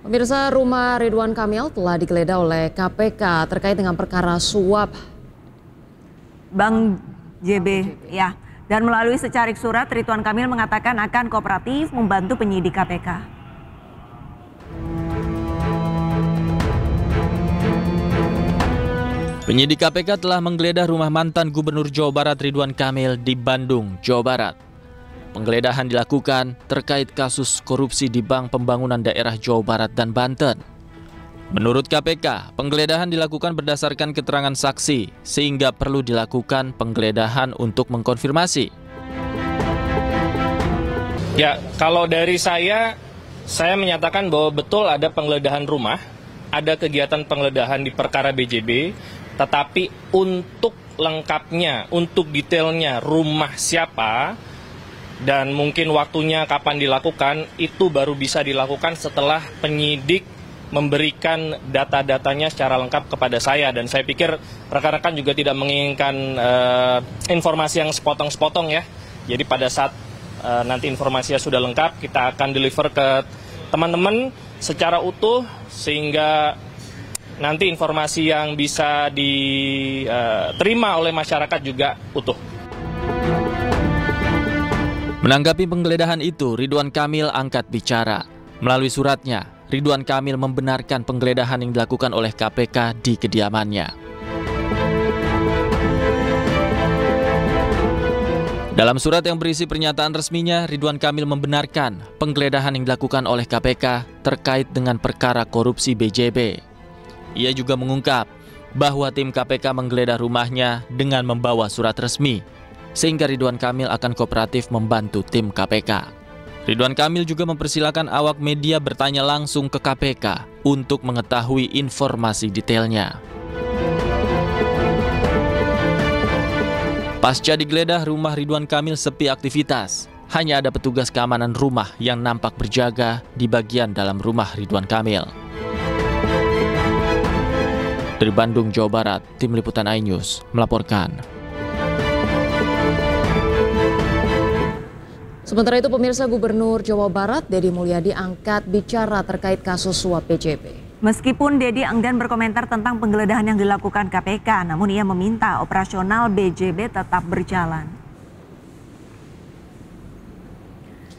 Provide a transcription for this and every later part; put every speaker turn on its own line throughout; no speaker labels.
Pemirsa, rumah Ridwan Kamil telah digeledah oleh KPK terkait dengan perkara suap
Bank JB. Ya. Dan melalui secarik surat, Ridwan Kamil mengatakan akan kooperatif membantu penyidik KPK.
Penyidik KPK telah menggeledah rumah mantan Gubernur Jawa Barat Ridwan Kamil di Bandung, Jawa Barat. Penggeledahan dilakukan terkait kasus korupsi di Bank Pembangunan Daerah Jawa Barat dan Banten. Menurut KPK, penggeledahan dilakukan berdasarkan keterangan saksi, sehingga perlu dilakukan penggeledahan untuk mengkonfirmasi.
Ya, kalau dari saya menyatakan bahwa betul ada penggeledahan rumah, ada kegiatan penggeledahan di perkara BJB, tetapi untuk lengkapnya, untuk detailnya rumah siapa, dan mungkin waktunya kapan dilakukan, itu baru bisa dilakukan setelah penyidik memberikan data-datanya secara lengkap kepada saya. Dan saya pikir rekan-rekan juga tidak menginginkan informasi yang sepotong-sepotong ya. Jadi pada saat nanti informasinya sudah lengkap, kita akan deliver ke teman-teman secara utuh, sehingga nanti informasi yang bisa diterima oleh masyarakat juga utuh.
Menanggapi penggeledahan itu, Ridwan Kamil angkat bicara. Melalui suratnya, Ridwan Kamil membenarkan penggeledahan yang dilakukan oleh KPK di kediamannya. Dalam surat yang berisi pernyataan resminya, Ridwan Kamil membenarkan penggeledahan yang dilakukan oleh KPK terkait dengan perkara korupsi BJB. Ia juga mengungkap bahwa tim KPK menggeledah rumahnya dengan membawa surat resmi, sehingga Ridwan Kamil akan kooperatif membantu tim KPK. Ridwan Kamil juga mempersilahkan awak media bertanya langsung ke KPK untuk mengetahui informasi detailnya. Pasca digeledah, rumah Ridwan Kamil sepi aktivitas. Hanya ada petugas keamanan rumah yang nampak berjaga di bagian dalam rumah Ridwan Kamil. Dari Bandung, Jawa Barat, Tim Liputan iNews melaporkan.
Sementara itu, pemirsa, Gubernur Jawa Barat Deddy Mulyadi angkat bicara terkait kasus suap BJB.
Meskipun Deddy enggan berkomentar tentang penggeledahan yang dilakukan KPK, namun ia meminta operasional BJB tetap berjalan.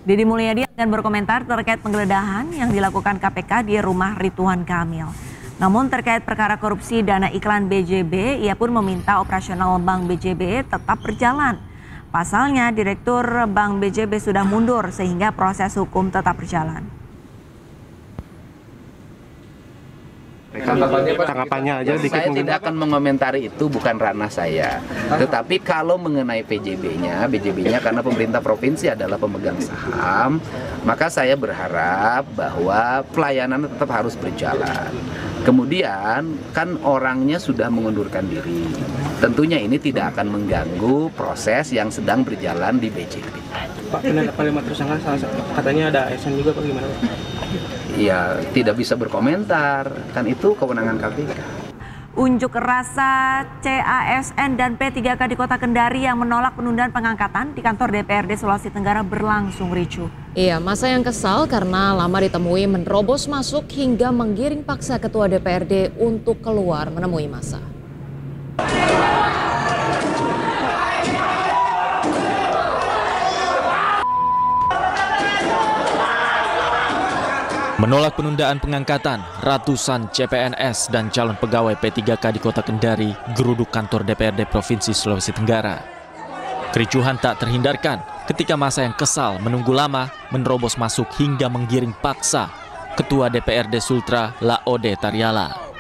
Deddy Mulyadi enggan berkomentar terkait penggeledahan yang dilakukan KPK di rumah Ridwan Kamil. Namun terkait perkara korupsi dana iklan BJB, ia pun meminta operasional Bank BJB tetap berjalan. Pasalnya, Direktur Bank BJB sudah mundur sehingga proses hukum tetap berjalan.
Tanggapannya aja dikit. Saya tidak akan mengomentari itu, bukan ranah saya. Tetapi kalau mengenai BJB-nya karena pemerintah provinsi adalah pemegang saham, maka saya berharap bahwa pelayanan tetap harus berjalan. Kemudian kan orangnya sudah mengundurkan diri. Tentunya ini tidak akan mengganggu proses yang sedang berjalan di BJB.
Pak, penetapan 5 tersangka katanya ada ASN juga, Pak, gimana Pak?
Ya, tidak bisa berkomentar, kan itu kewenangan KPK.
Unjuk rasa CASN dan P3K di Kota Kendari yang menolak penundaan pengangkatan di kantor DPRD Sulawesi Tenggara berlangsung ricuh.
Iya, masa yang kesal karena lama ditemui menerobos masuk hingga menggiring paksa Ketua DPRD untuk keluar menemui massa.
Menolak penundaan pengangkatan, ratusan CPNS dan calon pegawai P3K di Kota Kendari geruduk kantor DPRD Provinsi Sulawesi Tenggara. Kericuhan tak terhindarkan ketika massa yang kesal menunggu lama menerobos masuk hingga menggiring paksa Ketua DPRD Sultra Laode Tariala.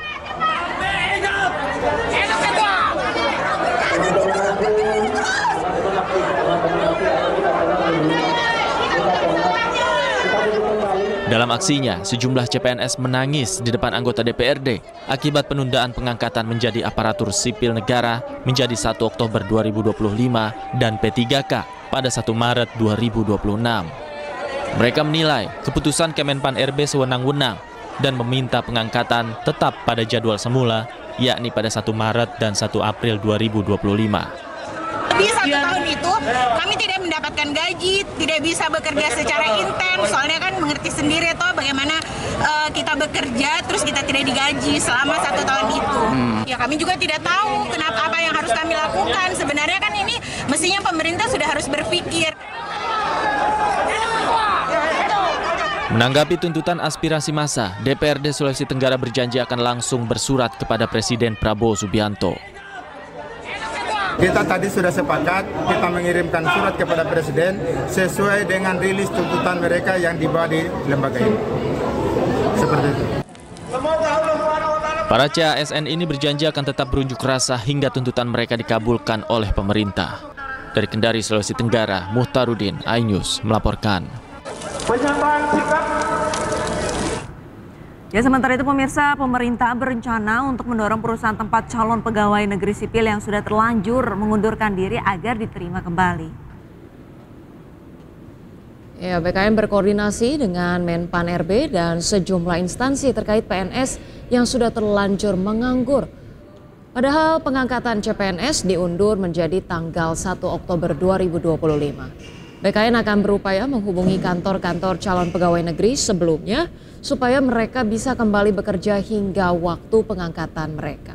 Dalam aksinya, sejumlah CPNS menangis di depan anggota DPRD akibat penundaan pengangkatan menjadi aparatur sipil negara menjadi 1 Oktober 2025 dan P3K pada 1 Maret 2026. Mereka menilai keputusan Kemenpan RB sewenang-wenang dan meminta pengangkatan tetap pada jadwal semula, yakni pada 1 Maret dan 1 April 2025.
Lebih 1 tahun itu kami tidak mendapatkan gaji, tidak bisa bekerja secara intens, soalnya kan mengerti sendiri toh bagaimana kita bekerja terus kita tidak digaji selama 1 tahun itu. Ya kami juga tidak tahu kenapa apa yang harus kami lakukan. Sebenarnya kan ini mestinya pemerintah sudah harus berpikir.
Menanggapi tuntutan aspirasi massa, DPRD Sulawesi Tenggara berjanji akan langsung bersurat kepada Presiden Prabowo Subianto.
Kita tadi sudah sepakat, kita mengirimkan surat kepada Presiden sesuai dengan rilis tuntutan mereka yang dibawa di lembaga ini. Seperti itu.
Para CASN ini berjanji akan tetap berunjuk rasa hingga tuntutan mereka dikabulkan oleh pemerintah. Dari Kendari, Sulawesi Tenggara, Muhtarudin, iNews melaporkan.
Ya, sementara itu pemirsa, pemerintah berencana untuk mendorong perusahaan tempat calon pegawai negeri sipil yang sudah terlanjur mengundurkan diri agar diterima kembali.
Ya, BKN berkoordinasi dengan Menpan RB dan sejumlah instansi terkait PNS yang sudah terlanjur menganggur. Padahal pengangkatan CPNS diundur menjadi tanggal 1 Oktober 2025. BKN akan berupaya menghubungi kantor-kantor calon pegawai negeri sebelumnya supaya mereka bisa kembali bekerja hingga waktu pengangkatan mereka.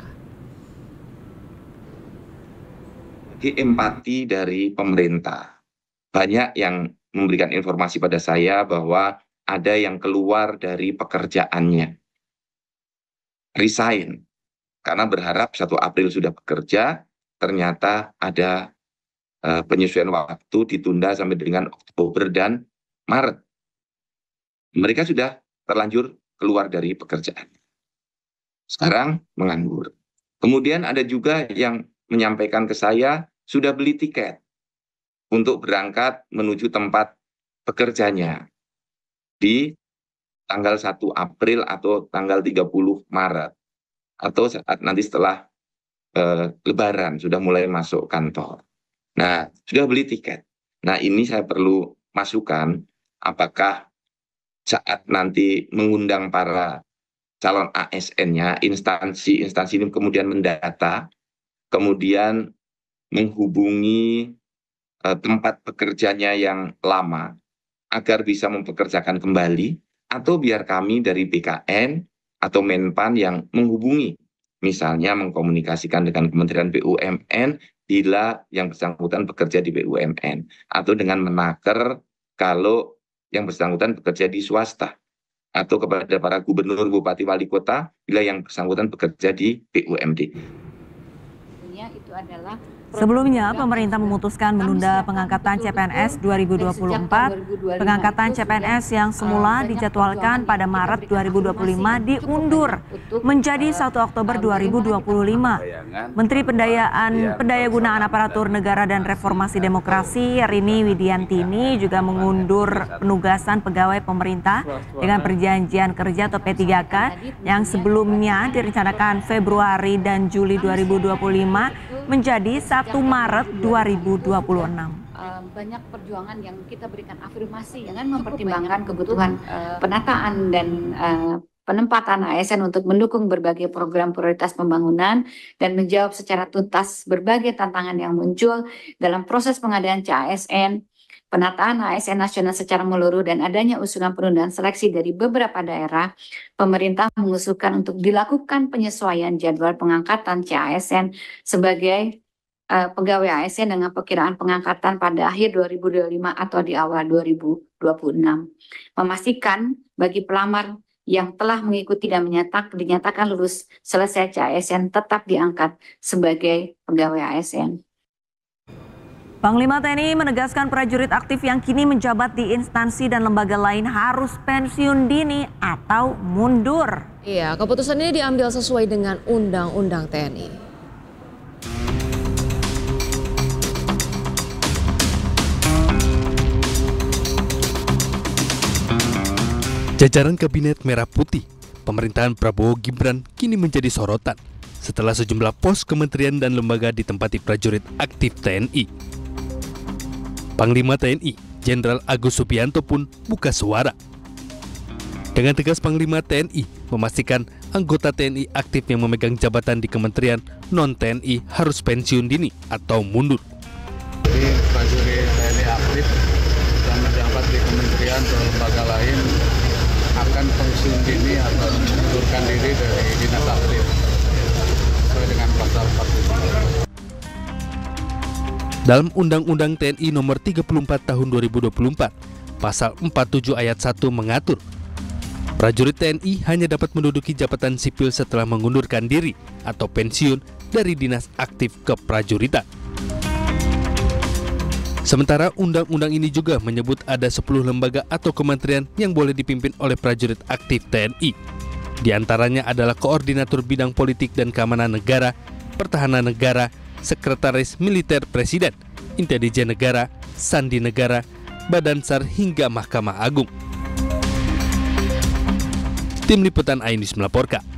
Empati dari pemerintah. Banyak yang memberikan informasi pada saya bahwa ada yang keluar dari pekerjaannya. Resign. Karena berharap 1 April sudah bekerja, ternyata ada penyesuaian waktu ditunda sampai dengan Oktober dan Maret. Mereka sudah terlanjur keluar dari pekerjaan. Sekarang menganggur. Kemudian ada juga yang menyampaikan ke saya sudah beli tiket untuk berangkat menuju tempat pekerjanya di tanggal 1 April atau tanggal 30 Maret. Atau saat nanti setelah Lebaran sudah mulai masuk kantor. Nah, sudah beli tiket. Nah, ini saya perlu masukan apakah saat nanti mengundang para calon ASN-nya, instansi ini kemudian mendata, kemudian menghubungi tempat pekerjanya yang lama agar bisa mempekerjakan kembali, atau biar kami dari BKN atau Menpan yang menghubungi, misalnya mengkomunikasikan dengan Kementerian BUMN bila yang bersangkutan bekerja di BUMN, atau dengan Menaker kalau yang bersangkutan bekerja di swasta, atau kepada para gubernur, bupati, wali kota bila yang bersangkutan bekerja di BUMD.
Itu adalah
Sebelumnya, pemerintah memutuskan menunda pengangkatan CPNS 2024. Pengangkatan CPNS yang semula dijadwalkan pada Maret 2025 diundur menjadi 1 Oktober 2025. Menteri Pendayagunaan Aparatur Negara dan Reformasi Demokrasi Rini Widiantini juga mengundur penugasan pegawai pemerintah dengan perjanjian kerja atau P3K yang sebelumnya direncanakan Februari dan Juli 2025 menjadi 1 Maret 2026.
Banyak perjuangan yang kita berikan afirmasi dengan mempertimbangkan kebutuhan penataan dan penempatan ASN untuk mendukung berbagai program prioritas pembangunan dan menjawab secara tuntas berbagai tantangan yang muncul dalam proses pengadaan CASN, penataan ASN nasional secara menyeluruh dan adanya usulan penundaan seleksi dari beberapa daerah. Pemerintah mengusulkan untuk dilakukan penyesuaian jadwal pengangkatan CASN sebagai pegawai ASN dengan perkiraan pengangkatan pada akhir 2025 atau di awal 2026. Memastikan bagi pelamar yang telah mengikuti dan dinyatakan lulus selesai CASN tetap diangkat sebagai pegawai ASN.
Panglima TNI menegaskan prajurit aktif yang kini menjabat di instansi dan lembaga lain harus pensiun dini atau mundur.
Iya, keputusan ini diambil sesuai dengan Undang-Undang TNI.
Jajaran Kabinet Merah Putih, pemerintahan Prabowo Gibran kini menjadi sorotan setelah sejumlah pos kementerian dan lembaga ditempati prajurit aktif TNI. Panglima TNI, Jenderal Agus Subianto pun buka suara. Dengan tegas Panglima TNI memastikan anggota TNI aktif yang memegang jabatan di kementerian non-TNI harus pensiun dini atau mundur.
pensiun dini atau mengundurkan diri dari dinas aktif sesuai dengan pasal 47.
Dalam Undang-Undang TNI Nomor 34 Tahun 2024, Pasal 47 Ayat 1 mengatur, prajurit TNI hanya dapat menduduki jabatan sipil setelah mengundurkan diri atau pensiun dari dinas aktif keprajuritan. Sementara undang-undang ini juga menyebut ada 10 lembaga atau kementerian yang boleh dipimpin oleh prajurit aktif TNI. Di antaranya adalah Koordinator Bidang Politik dan Keamanan Negara, Pertahanan Negara, Sekretaris Militer Presiden, Intelijen Negara, Sandi Negara, Badan SAR hingga Mahkamah Agung. Tim Liputan iNews melaporkan.